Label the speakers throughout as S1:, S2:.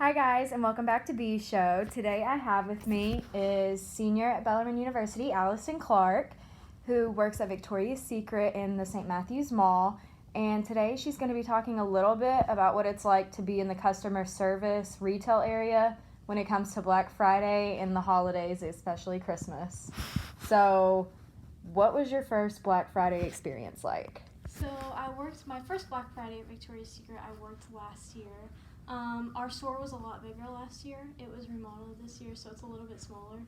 S1: Hi guys, and welcome back to B Show. Today I have with me is senior at Bellarmine University, Alison Clark, who works at Victoria's Secret in the St. Matthews Mall. And today she's going to be talking a little bit about what it's like to be in the customer service retail area when it comes to Black Friday and the holidays, especially Christmas. So, what was your first Black Friday experience like?
S2: So my first Black Friday at Victoria's Secret, I worked last year. Our store was a lot bigger last year. It was remodeled this year, so it's a little bit smaller.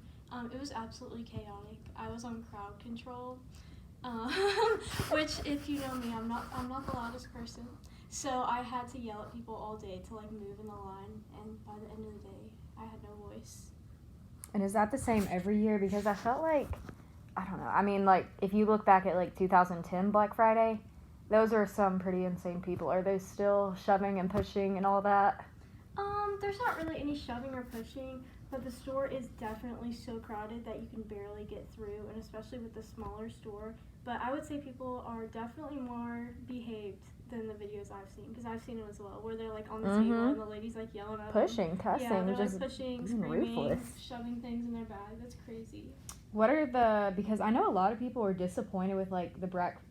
S2: It was absolutely chaotic. I was on crowd control, which, if you know me, I'm not the loudest person. So I had to yell at people all day to move in the line, and by the end of the day, I had no voice.
S1: And is that the same every year? Because I felt like, I don't know. I mean, if you look back at 2010 Black Friday, those are some pretty insane people. Are they still shoving and pushing and all that?
S2: There's not really any shoving or pushing, but the store is definitely so crowded that you can barely get through, and especially with the smaller store. But I would say people are definitely more behaved than the videos I've seen, because I've seen them as well, where they're on the table and the lady's yelling at
S1: pushing,
S2: them.
S1: cussing,
S2: Yeah, they're
S1: just
S2: pushing, screaming,
S1: ruthless.
S2: shoving things in their bag. That's crazy.
S1: What are because I know a lot of people were disappointed with the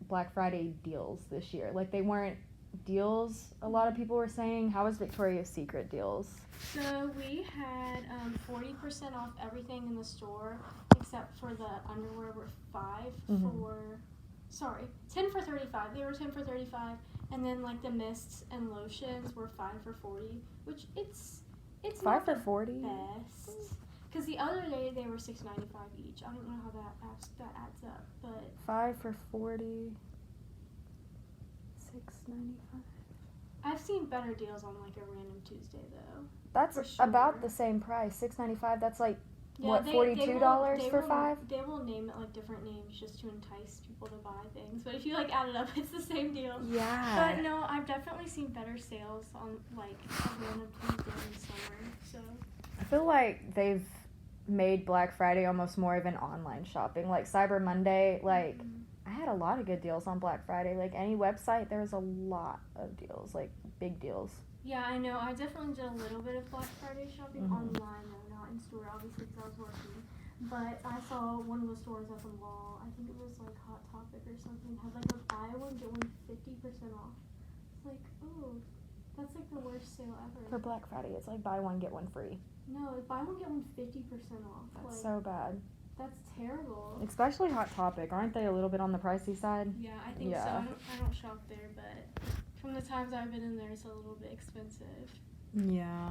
S1: Black Friday deals this year. They weren't deals, a lot of people were saying. How was Victoria's Secret deals?
S2: So we had 40% off everything in the store, except for the underwear were 10 for $35. They were 10 for $35, and then the mists and lotions were 5 for $40, which it's
S1: 5
S2: not
S1: for
S2: the
S1: $40.
S2: best. Because the other day they were $6.95 each. I don't know how that adds up, but
S1: 5 for $40. $6.95.
S2: I've seen better deals on a random Tuesday though.
S1: That's about the same price. $6.95. That's $42 for 5?
S2: They will name it different names just to entice people to buy things. But if you add it up, it's the same deal.
S1: Yeah.
S2: But no, I've definitely seen better sales on a random Tuesday in the summer. So
S1: I feel like they've made Black Friday almost more of an online shopping. Cyber Monday, I had a lot of good deals on Black Friday. Any website, there was a lot of deals, big deals.
S2: Yeah, I know. I definitely did a little bit of Black Friday shopping online, though, not in store, obviously, because I was working. But I saw one of the stores at the mall. I think it was Hot Topic or something. Had a buy one get one 50% off. It's oh, that's the worst sale ever.
S1: For Black Friday, it's buy one get one free.
S2: No, buy one get one 50% off.
S1: That's so bad.
S2: That's terrible.
S1: Especially Hot Topic. Aren't they a little bit on the pricey side?
S2: Yeah, I think so. I don't shop there, but from the times I've been in there, it's a little bit expensive.
S1: Yeah.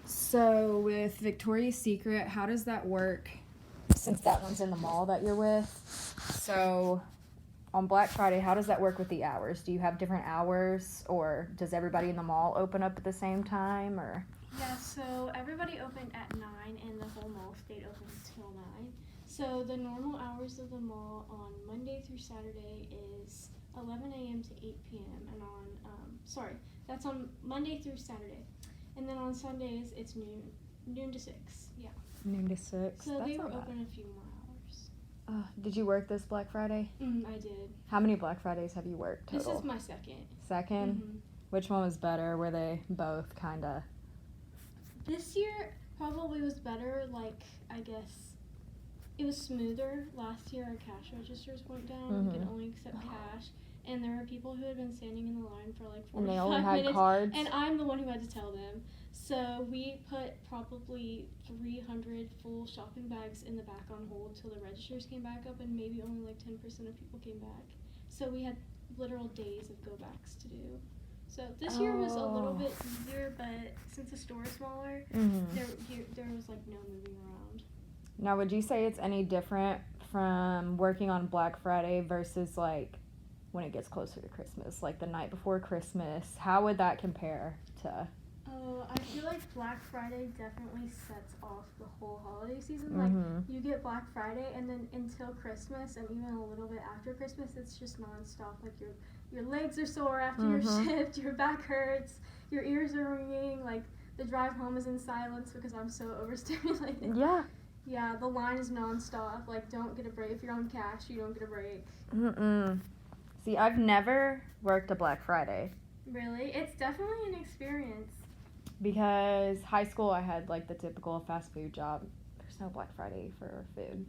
S1: So with Victoria's Secret, how does that work? Since that one's in the mall that you're with. So on Black Friday, how does that work with the hours? Do you have different hours, or does everybody in the mall open up at the same time, or?
S2: Yeah, so everybody opened at 9, and the whole mall stayed open until 9. So the normal hours of the mall on Monday through Saturday is 11 a.m. to 8 p.m. and that's on Monday through Saturday. And then on Sundays, it's noon to 6, yeah.
S1: Noon to 6.
S2: So
S1: That's
S2: they were
S1: not bad.
S2: open a few more hours.
S1: Did you work this Black Friday?
S2: I did.
S1: How many Black Fridays have you worked total?
S2: This is my second.
S1: Second?
S2: Mm-hmm.
S1: Which one was better? Were they both kind of?
S2: This year probably was better, I guess it was smoother. Last year our cash registers went down. We could only accept cash, and there were people who had been standing in the line for 45 minutes.
S1: And they only had cards?
S2: And I'm the one who had to tell them. So we put probably 300 full shopping bags in the back on hold till the registers came back up, and maybe only 10% of people came back. So we had literal days of go-backs to do. So this year was a little bit easier, but since the store is smaller, there was no moving around.
S1: Now, would you say it's any different from working on Black Friday versus when it gets closer to Christmas, the night before Christmas? How would that compare to?
S2: Oh, I feel Black Friday definitely sets off the whole holiday season. You get Black Friday, and then until Christmas, and even a little bit after Christmas, it's just nonstop. Your legs are sore after your shift, your back hurts, your ears are ringing. The drive home is in silence because I'm so overstimulated.
S1: Yeah.
S2: Yeah, the line is nonstop. Don't get a break. If you're on cash, you don't get a break.
S1: See, I've never worked a Black Friday.
S2: Really? It's definitely an experience.
S1: Because high school, I had like the typical fast food job. There's no Black Friday for food.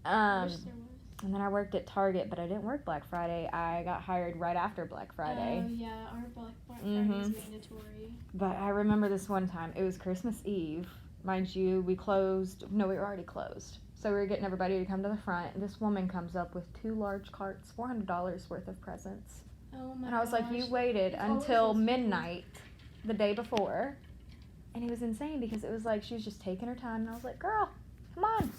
S2: I wish there was.
S1: And then I worked at Target, but I didn't work Black Friday. I got hired right after Black Friday.
S2: Oh, yeah. Our Black Friday is mandatory.
S1: But I remember this one time. It was Christmas Eve. Mind you, we were already closed. So we were getting everybody to come to the front. And this woman comes up with 2 large carts, $400 worth of presents.
S2: Oh, my
S1: And I was like, you waited until midnight the day before. And it was insane because it was like she was just taking her time. And I was like, girl, come on.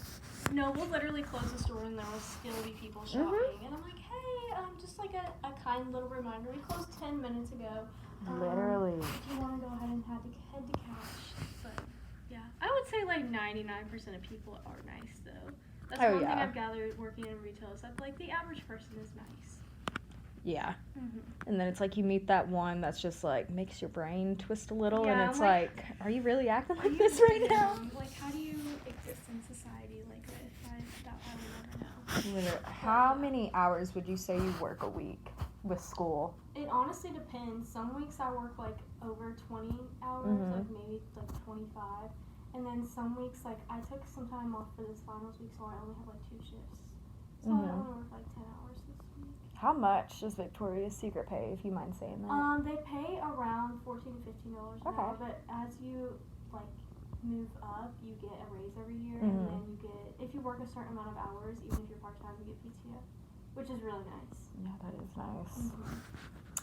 S2: No, we'll literally close the store and there will still be people shopping. And I'm like, hey, just like a kind little reminder. We closed 10 minutes ago.
S1: Literally.
S2: If you want to go ahead and head to cash. But, yeah. I would say like 99% of people are nice, though. That's one thing I've gathered working in retail is that like the average person is nice.
S1: Yeah. And then it's like you meet that one that's just like makes your brain twist a little,
S2: Yeah,
S1: and it's like, are you really acting like this right now?
S2: Like, how do you exist in society like this? I will never know.
S1: Literally. How many hours would you say you work a week with school?
S2: It honestly depends. Some weeks I work like over 20 hours, like maybe like 25. And then some weeks, like I took some time off for this finals week, so I only have like 2 shifts. So I only work like 10 hours this week.
S1: How much does Victoria's Secret pay, if you mind saying that?
S2: They pay around $14 to $15 an hour, but as you like move up, you get a raise every year, and then you get, if you work a certain amount of hours, even if you're part-time, you get PTO, which is really nice.
S1: Yeah, that is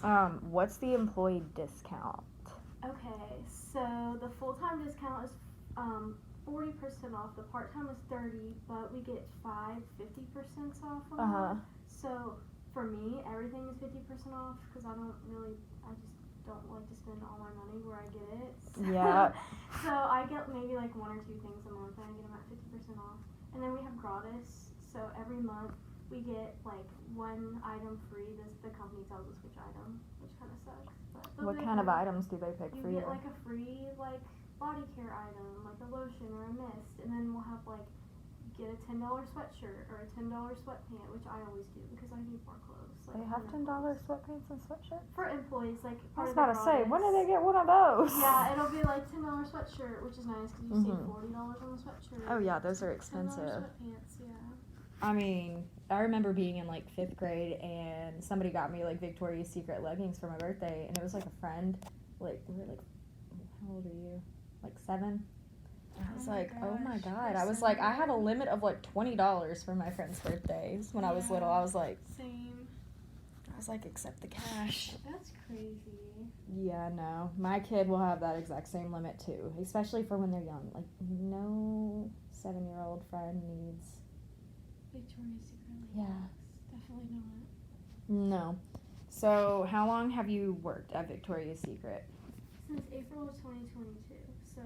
S1: nice. What's the employee discount?
S2: Okay, so the full-time discount is 40% off. The part-time is 30, but we get 50% off on that. So for me, everything is 50% off because I just don't like to spend all my money where I get it. So I get maybe like 1 or 2 things a month and I get them at 50% off. And then we have gratis. So every month we get like 1 item free. The company tells us which item, which kind of sucks. But
S1: What kind of items do they pick for you?
S2: You get like a free like body care item, like a lotion or a mist, and then we'll have like get a $10 sweatshirt or a $10 sweatpant, which I always do because I need more clothes. Like,
S1: They have $10 sweatpants and sweatshirts?
S2: for employees, like
S1: I was about to say, when did they get one of those?
S2: Yeah, it'll be like $10 sweatshirt, which is nice because you save $40 on the sweatshirt.
S1: Oh yeah, those are expensive.
S2: $10 sweatpants, yeah.
S1: I mean, I remember being in like 5th grade and somebody got me like Victoria's Secret leggings for my birthday, and it was like a friend. Like we were like, how old are you? Like 7. I was like, oh my god. I was like, I had a limit of like $20 for my friend's birthdays when I was little. I was like,
S2: same.
S1: I was like, accept the cash.
S2: That's crazy.
S1: Yeah, no. My kid will have that exact same limit too, especially for when they're young. Like, no 7-year-old friend needs.
S2: Victoria's Secret.
S1: Yeah.
S2: Definitely not.
S1: No. So, how long have you worked at Victoria's Secret?
S2: Since April of 2022. So,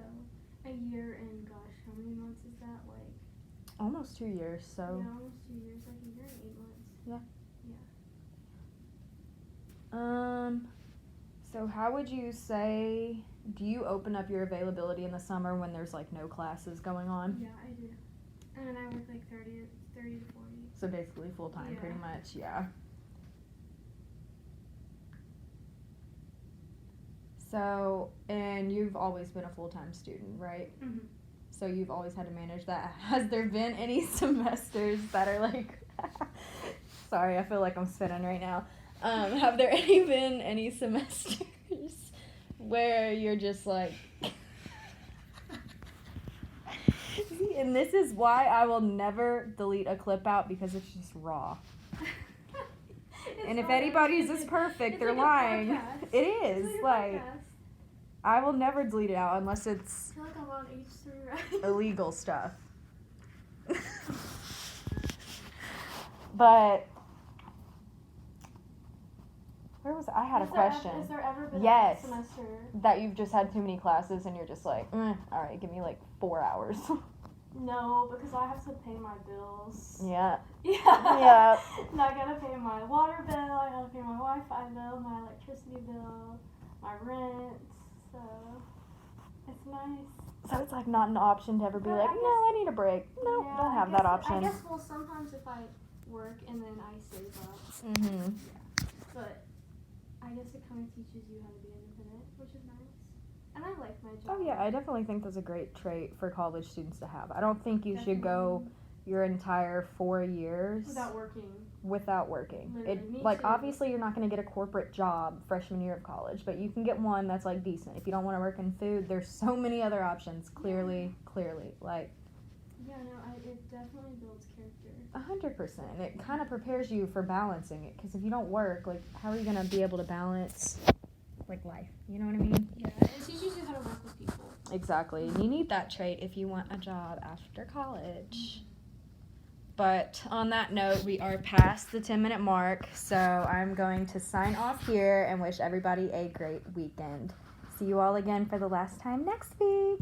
S2: a year and gosh, how many months is that? Like
S1: Almost 2 years, so.
S2: Yeah, almost 2 years, like a year and 8 months.
S1: Yeah. So how would you say, do you open up your availability in the summer when there's like no classes going on?
S2: Yeah, I do. And then I work like 30 to 40.
S1: So basically full time, pretty much, yeah. So, and you've always been a full-time student, right?
S2: Mm-hmm.
S1: So you've always had to manage that. Has there been any semesters that are like, sorry, I feel like I'm spinning right now. Have there been any semesters where you're just like, see, and this is why I will never delete a clip out because it's just raw. And if anybody's is perfect, they're
S2: like
S1: lying. It is.
S2: It's
S1: Like, I will never delete it out unless it's
S2: I feel like I'm on H3, right?
S1: illegal stuff. But where was I had a question.
S2: Has there ever been
S1: Yes.
S2: a semester?
S1: That you've just had too many classes and you're just like, all right, give me like 4 hours.
S2: No, because I have to pay my bills.
S1: Yeah.
S2: Yeah.
S1: Yeah.
S2: And I gotta pay my water bill, I gotta pay my Wi-Fi bill, my electricity bill, my rent, so it's nice.
S1: So it's like not an option to ever be
S2: But
S1: like,
S2: I
S1: no,
S2: guess-
S1: I need a break. Nope,
S2: Yeah,
S1: don't
S2: I
S1: have
S2: guess
S1: that option.
S2: I guess, well, sometimes if I work and then I save up,
S1: Mm-hmm.
S2: but I I guess it kind of teaches you how to be independent, which is nice. And I like my job.
S1: Oh, yeah, I definitely think that's a great trait for college students to have. I don't think you should go your entire 4 years
S2: without working.
S1: It,
S2: Me
S1: like,
S2: too.
S1: obviously, you're not going to get a corporate job freshman year of college, but you can get one that's, like, decent. If you don't want to work in food, there's so many other options, clearly, like.
S2: Yeah, no, it definitely builds character.
S1: 100%. It kind of prepares you for balancing it, because if you don't work, like, how are you going to be able to balance, like, life? You know what I mean?
S2: Yeah, it teaches you how to work with people.
S1: Exactly. And you need that trait if you want a job after college. But on that note, we are past the 10-minute mark, so I'm going to sign off here and wish everybody a great weekend. See you all again for the last time next week.